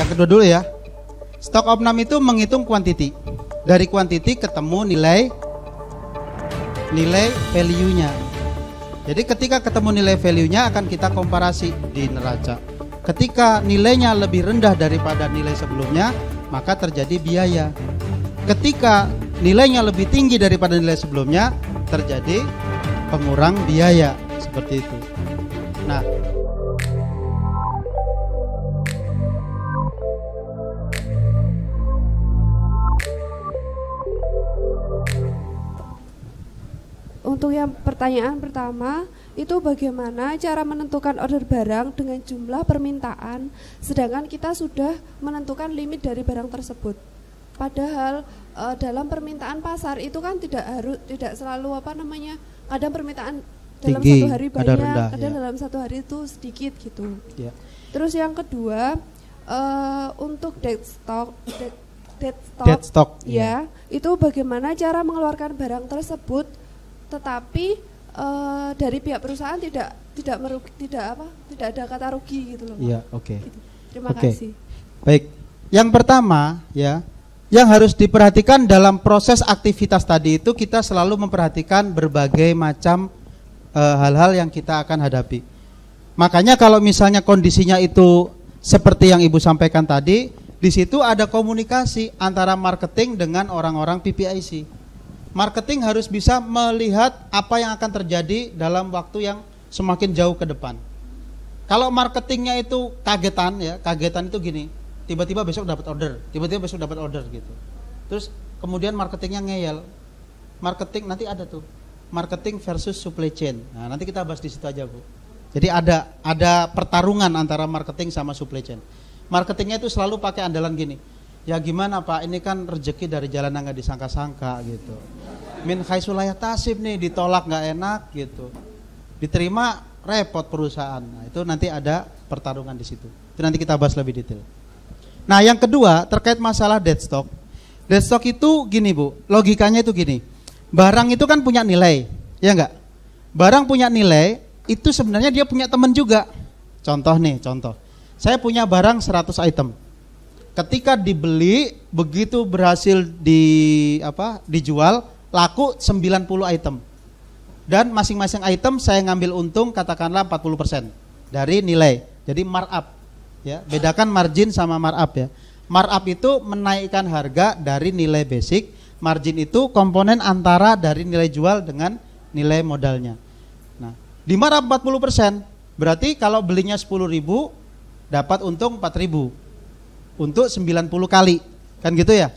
Yang kedua dulu ya. Stock of name itu menghitung quantity. Dari quantity ketemu nilai value-nya. Jadi ketika ketemu nilai value-nya akan kita komparasi di neraca. Ketika nilainya lebih rendah daripada nilai sebelumnya, maka terjadi biaya. Ketika nilainya lebih tinggi daripada nilai sebelumnya, terjadi pengurang biaya. Seperti itu. Nah, untuk yang pertanyaan pertama, itu bagaimana cara menentukan order barang dengan jumlah permintaan, sedangkan kita sudah menentukan limit dari barang tersebut. Padahal dalam permintaan pasar itu kan tidak selalu kadang permintaan dalam tinggi, satu hari banyak, rendah, kadang ya. dalam satu hari itu sedikit gitu. Ya. Terus yang kedua, untuk dead stock, ya, itu bagaimana cara mengeluarkan barang tersebut, tetapi dari pihak perusahaan tidak ada kata rugi gitu loh. Iya, oke. Gitu. Terima kasih. Baik. Yang pertama ya, yang harus diperhatikan dalam proses aktivitas tadi itu kita selalu memperhatikan berbagai macam hal-hal yang kita akan hadapi. Makanya kalau misalnya kondisinya itu seperti yang Ibu sampaikan tadi, di situ ada komunikasi antara marketing dengan orang-orang PPIC. Marketing harus bisa melihat apa yang akan terjadi dalam waktu yang semakin jauh ke depan. Kalau marketingnya itu kagetan itu gini, tiba-tiba besok dapat order, gitu. Terus kemudian marketingnya ngeyel. Marketing nanti ada tuh, marketing versus supply chain. Nah, nanti kita bahas di situ aja, Bu. Jadi ada pertarungan antara marketing sama supply chain. Marketingnya itu selalu pakai andalan gini. Ya gimana Pak, ini kan rezeki dari jalan yang nggak disangka-sangka gitu. Min khaisulaya tasib nih, ditolak nggak enak gitu. Diterima repot perusahaan. Nah, itu nanti ada pertarungan di situ. Itu nanti kita bahas lebih detail. Nah, yang kedua terkait masalah dead stock. Dead stock itu gini Bu, logikanya itu gini. Barang itu kan punya nilai, ya enggak? Barang punya nilai, itu sebenarnya dia punya teman juga. Contoh. Saya punya barang 100 item. Ketika dibeli, begitu berhasil dijual, laku 90 item. Dan masing-masing item saya ngambil untung katakanlah 40% dari nilai. Jadi markup ya. Bedakan margin sama markup ya. Markup itu menaikkan harga dari nilai basic, margin itu komponen antara dari nilai jual dengan nilai modalnya. Nah, di markup 40%, berarti kalau belinya 10.000 dapat untung 4.000. Untuk 90 kali, kan gitu ya.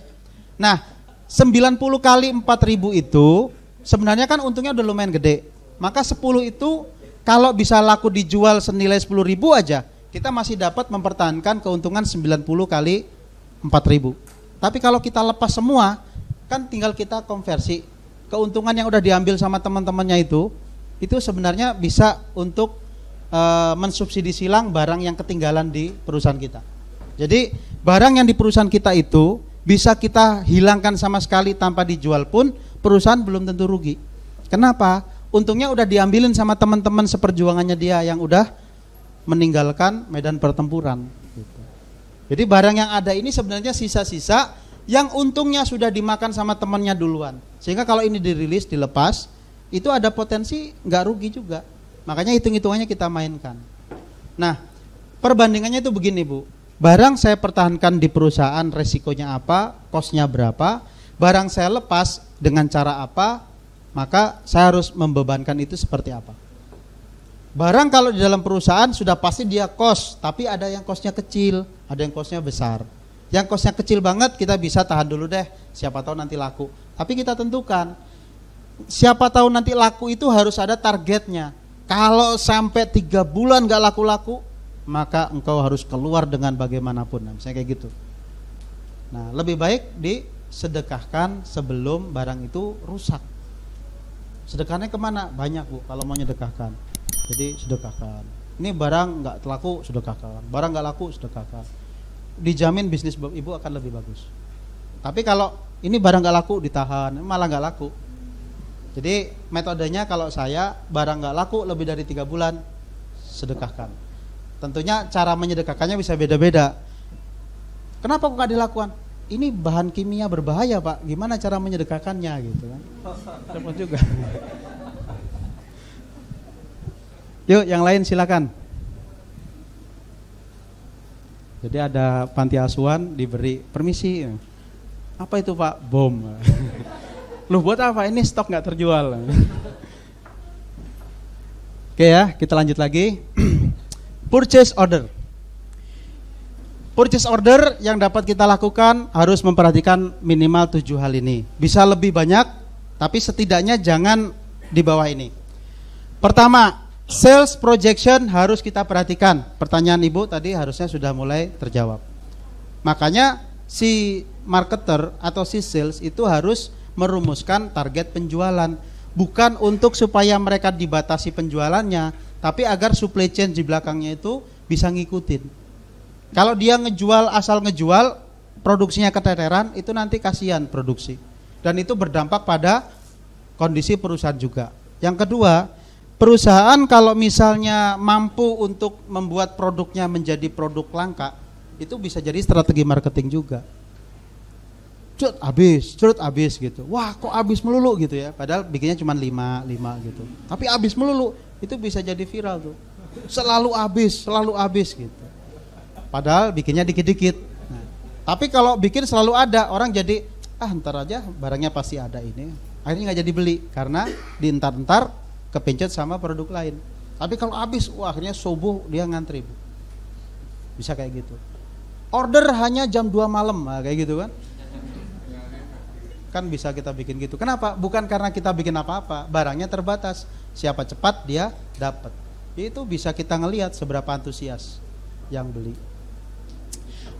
Nah, 90 kali 4.000 itu sebenarnya kan untungnya udah lumayan gede. Maka 10 itu kalau bisa laku dijual senilai 10.000 aja, kita masih dapat mempertahankan keuntungan 90 kali 4.000. Tapi kalau kita lepas semua, kan tinggal kita konversi. Keuntungan yang udah diambil sama teman-temannya itu sebenarnya bisa untuk mensubsidi silang barang yang ketinggalan di perusahaan kita. Jadi barang yang di perusahaan kita itu bisa kita hilangkan sama sekali tanpa dijual pun perusahaan belum tentu rugi. Kenapa? Untungnya udah diambilin sama teman-teman seperjuangannya dia yang udah meninggalkan medan pertempuran. Jadi barang yang ada ini sebenarnya sisa-sisa yang untungnya sudah dimakan sama temannya duluan. Sehingga kalau ini dirilis, dilepas, itu ada potensi nggak rugi juga. Makanya hitung-hitungannya kita mainkan. Nah, perbandingannya itu begini Bu. Barang saya pertahankan di perusahaan resikonya apa, kosnya berapa, barang saya lepas dengan cara apa, maka saya harus membebankan itu seperti apa. Barang kalau di dalam perusahaan sudah pasti dia kos, tapi ada yang kosnya kecil, ada yang kosnya besar. Yang kosnya kecil banget kita bisa tahan dulu deh, siapa tahu nanti laku. Tapi kita tentukan, siapa tahu nanti laku itu harus ada targetnya. Kalau sampai 3 bulan gak laku-laku, maka engkau harus keluar dengan bagaimanapun, misalnya kayak gitu. Nah, lebih baik disedekahkan sebelum barang itu rusak. Sedekahnya kemana? Banyak Bu, kalau mau nyedekahkan. Jadi sedekahkan. Ini barang nggak laku, sedekahkan. Barang nggak laku, sedekahkan. Dijamin bisnis Ibu akan lebih bagus. Tapi kalau ini barang nggak laku, ditahan, malah nggak laku. Jadi metodenya kalau saya barang nggak laku lebih dari 3 bulan, sedekahkan. Tentunya cara menyedekahkannya bisa beda-beda. Kenapa kok nggak dilakukan? Ini bahan kimia berbahaya Pak, gimana cara menyedekahkannya gitu kan? Repot juga. Yuk yang lain silakan. Jadi ada panti asuhan diberi permisi. Apa itu Pak? Bom. Loh buat apa? Ini stok nggak terjual. Oke ya, kita lanjut lagi. Purchase order. Purchase order yang dapat kita lakukan harus memperhatikan minimal 7 hal ini. Bisa lebih banyak, tapi setidaknya jangan di bawah ini. Pertama, sales projection harus kita perhatikan. Pertanyaan Ibu tadi harusnya sudah mulai terjawab. Makanya si marketer atau si sales itu harus merumuskan target penjualan. Bukan untuk supaya mereka dibatasi penjualannya, tapi agar supply chain di belakangnya itu bisa ngikutin. Kalau dia ngejual asal ngejual, produksinya keteteran, itu nanti kasihan produksi. Dan itu berdampak pada kondisi perusahaan juga. Yang kedua, perusahaan kalau misalnya mampu untuk membuat produknya menjadi produk langka, itu bisa jadi strategi marketing juga. Cut habis gitu. Wah, kok habis melulu gitu ya. Padahal bikinnya cuma 5 gitu. Tapi habis melulu, itu bisa jadi viral tuh. Selalu habis gitu. Padahal bikinnya dikit-dikit. Nah, tapi kalau bikin selalu ada, orang jadi ntar aja barangnya pasti ada ini. Akhirnya nggak jadi beli karena dientar-entar kepencet sama produk lain. Tapi kalau habis, akhirnya subuh dia ngantri. Bisa kayak gitu. Order hanya jam 2 malam, kayak gitu kan? Kan bisa kita bikin gitu. Kenapa? Bukan karena kita bikin apa-apa, barangnya terbatas. Siapa cepat dia dapat. Itu bisa kita ngelihat seberapa antusias yang beli.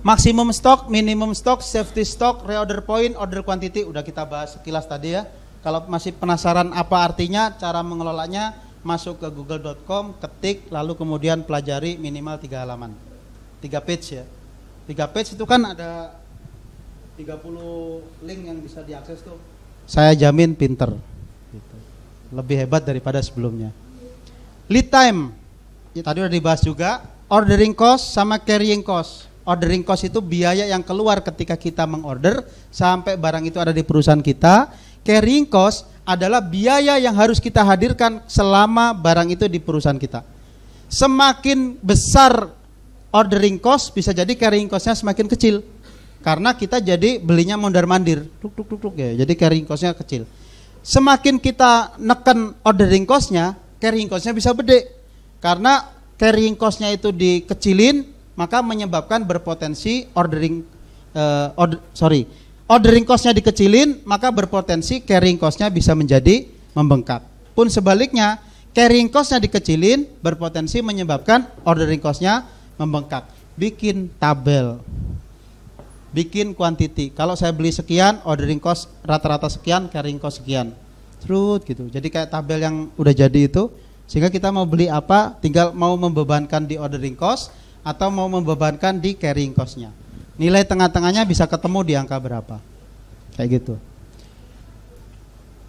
Maksimum stok, minimum stok, safety stock, reorder point, order quantity udah kita bahas sekilas tadi ya. Kalau masih penasaran apa artinya, cara mengelolanya, masuk ke google.com, ketik, lalu kemudian pelajari minimal 3 halaman. 3 page ya. 3 page itu kan ada 30 link yang bisa diakses tuh. Saya jamin pinter. Gitu. Lebih hebat daripada sebelumnya. Lead time, ya, tadi udah dibahas juga. Ordering cost sama carrying cost. Ordering cost itu biaya yang keluar ketika kita mengorder sampai barang itu ada di perusahaan kita. Carrying cost adalah biaya yang harus kita hadirkan selama barang itu di perusahaan kita. Semakin besar ordering cost, bisa jadi carrying costnya semakin kecil. Karena kita jadi belinya mondar-mandir, ya. Jadi carrying costnya kecil. Semakin kita neken ordering costnya, carrying costnya bisa gede. Karena carrying costnya itu dikecilin, maka menyebabkan berpotensi ordering costnya dikecilin, maka berpotensi carrying costnya bisa menjadi membengkak. Pun sebaliknya, carrying costnya dikecilin, berpotensi menyebabkan ordering costnya membengkak. Bikin tabel, bikin quantity. Kalau saya beli sekian, ordering cost rata-rata sekian, carrying cost sekian. Terus gitu. Jadi kayak tabel yang udah jadi itu, sehingga kita mau beli apa, tinggal mau membebankan di ordering cost atau mau membebankan di carrying cost-nya. Nilai tengah-tengahnya bisa ketemu di angka berapa. Kayak gitu.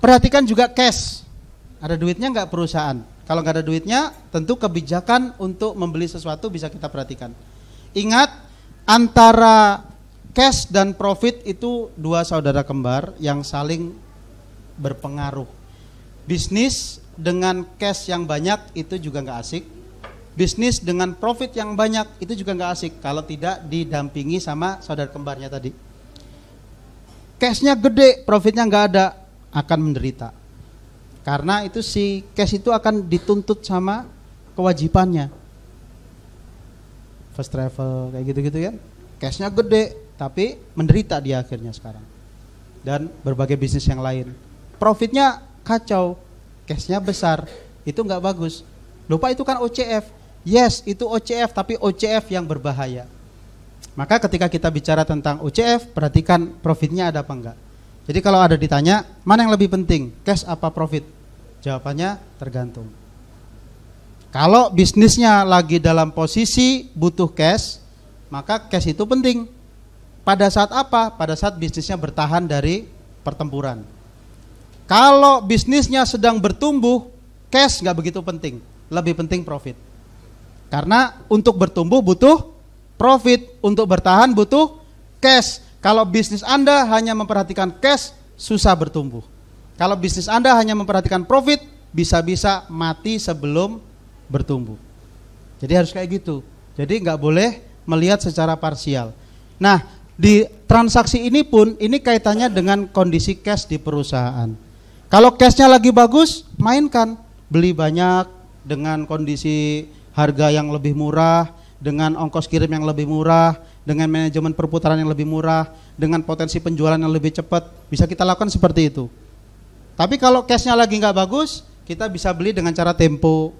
Perhatikan juga cash. Ada duitnya nggak perusahaan? Kalau nggak ada duitnya, tentu kebijakan untuk membeli sesuatu bisa kita perhatikan. Ingat, antara cash dan profit itu dua saudara kembar yang saling berpengaruh. Bisnis dengan cash yang banyak itu juga nggak asik. Bisnis dengan profit yang banyak itu juga nggak asik kalau tidak didampingi sama saudara kembarnya tadi. Cashnya gede, profitnya nggak ada, akan menderita. Karena itu si cash itu akan dituntut sama kewajibannya. First travel kayak gitu-gitu kan. Cashnya gede, tapi menderita dia akhirnya sekarang. Dan berbagai bisnis yang lain. Profitnya kacau, cashnya besar, itu nggak bagus. Lupa itu kan OCF. Yes, itu OCF, tapi OCF yang berbahaya. Maka ketika kita bicara tentang OCF, perhatikan profitnya ada apa enggak. Jadi kalau ada ditanya, mana yang lebih penting, cash apa profit? Jawabannya tergantung. Kalau bisnisnya lagi dalam posisi butuh cash, maka cash itu penting. Pada saat apa? Pada saat bisnisnya bertahan dari pertempuran. Kalau bisnisnya sedang bertumbuh, cash nggak begitu penting, lebih penting profit. Karena untuk bertumbuh butuh profit, untuk bertahan butuh cash. Kalau bisnis Anda hanya memperhatikan cash, susah bertumbuh. Kalau bisnis Anda hanya memperhatikan profit, bisa-bisa mati sebelum bertumbuh. Jadi harus kayak gitu. Jadi nggak boleh melihat secara parsial. Nah, di transaksi ini pun ini kaitannya dengan kondisi cash di perusahaan. Kalau cashnya lagi bagus, mainkan, beli banyak dengan kondisi harga yang lebih murah, dengan ongkos kirim yang lebih murah, dengan manajemen perputaran yang lebih murah, dengan potensi penjualan yang lebih cepat, bisa kita lakukan seperti itu. Tapi kalau cashnya lagi nggak bagus, kita bisa beli dengan cara tempo,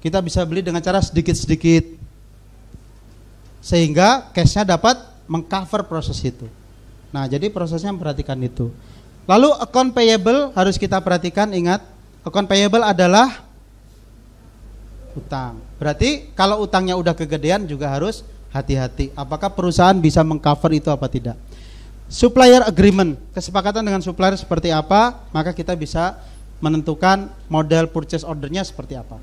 kita bisa beli dengan cara sedikit-sedikit, sehingga cashnya dapat mengcover proses itu. Nah, jadi prosesnya memperhatikan itu. Lalu account payable harus kita perhatikan, ingat, account payable adalah utang. Berarti kalau utangnya udah kegedean juga harus hati-hati. Apakah perusahaan bisa mengcover itu apa tidak? Supplier agreement, kesepakatan dengan supplier seperti apa, maka kita bisa menentukan model purchase ordernya seperti apa.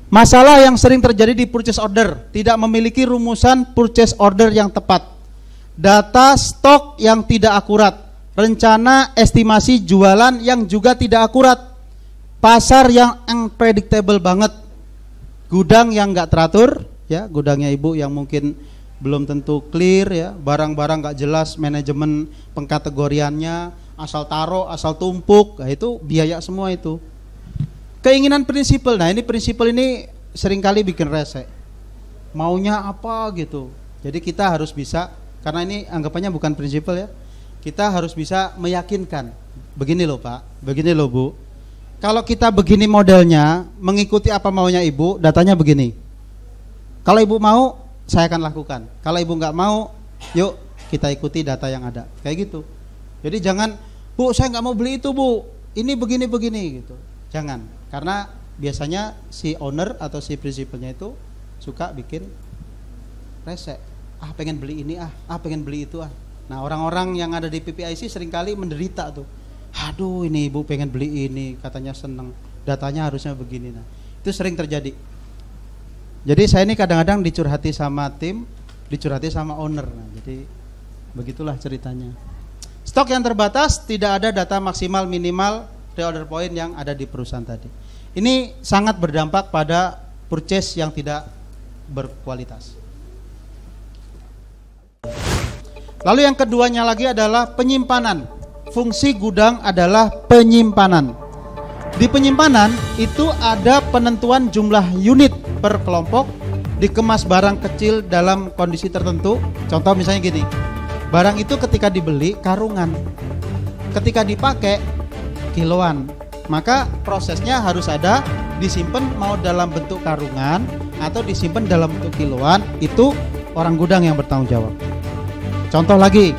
Masalah yang sering terjadi di purchase order, tidak memiliki rumusan purchase order yang tepat, data stok yang tidak akurat, rencana estimasi jualan yang juga tidak akurat, pasar yang unpredictable banget, gudang yang nggak teratur, ya gudangnya ibu yang mungkin belum tentu clear, ya barang-barang nggak jelas manajemen pengkategoriannya, asal taruh, asal tumpuk, nah itu biaya semua itu. Keinginan prinsipal, nah ini prinsipal ini seringkali bikin rese, maunya apa gitu. Jadi kita harus bisa, karena ini anggapannya bukan prinsipal ya, kita harus bisa meyakinkan. Begini loh Pak, begini loh Bu, kalau kita begini modelnya, mengikuti apa maunya ibu, datanya begini. Kalau ibu mau, saya akan lakukan. Kalau ibu nggak mau, yuk kita ikuti data yang ada. Kayak gitu. Jadi jangan, Bu saya nggak mau beli itu Bu, ini begini-begini gitu. Jangan, karena biasanya si owner atau si prinsipalnya itu suka bikin rese. Ah pengen beli ini, pengen beli itu. Nah orang-orang yang ada di PPIC seringkali menderita tuh. Aduh ini ibu pengen beli ini, katanya seneng, datanya harusnya begini. Nah itu sering terjadi. Jadi saya ini kadang-kadang dicurhati sama tim, dicurhati sama owner. Nah, jadi begitulah ceritanya. Stok yang terbatas, tidak ada data maksimal minimal reorder point yang ada di perusahaan tadi. Ini sangat berdampak pada purchase yang tidak berkualitas. Lalu yang keduanya lagi adalah penyimpanan. Fungsi gudang adalah penyimpanan. Di penyimpanan itu ada penentuan jumlah unit per kelompok, dikemas barang kecil dalam kondisi tertentu. Contoh misalnya gini, barang itu ketika dibeli karungan, ketika dipakai kiloan. Maka prosesnya harus ada, disimpan mau dalam bentuk karungan atau disimpan dalam bentuk kiloan, itu orang gudang yang bertanggung jawab. Contoh lagi,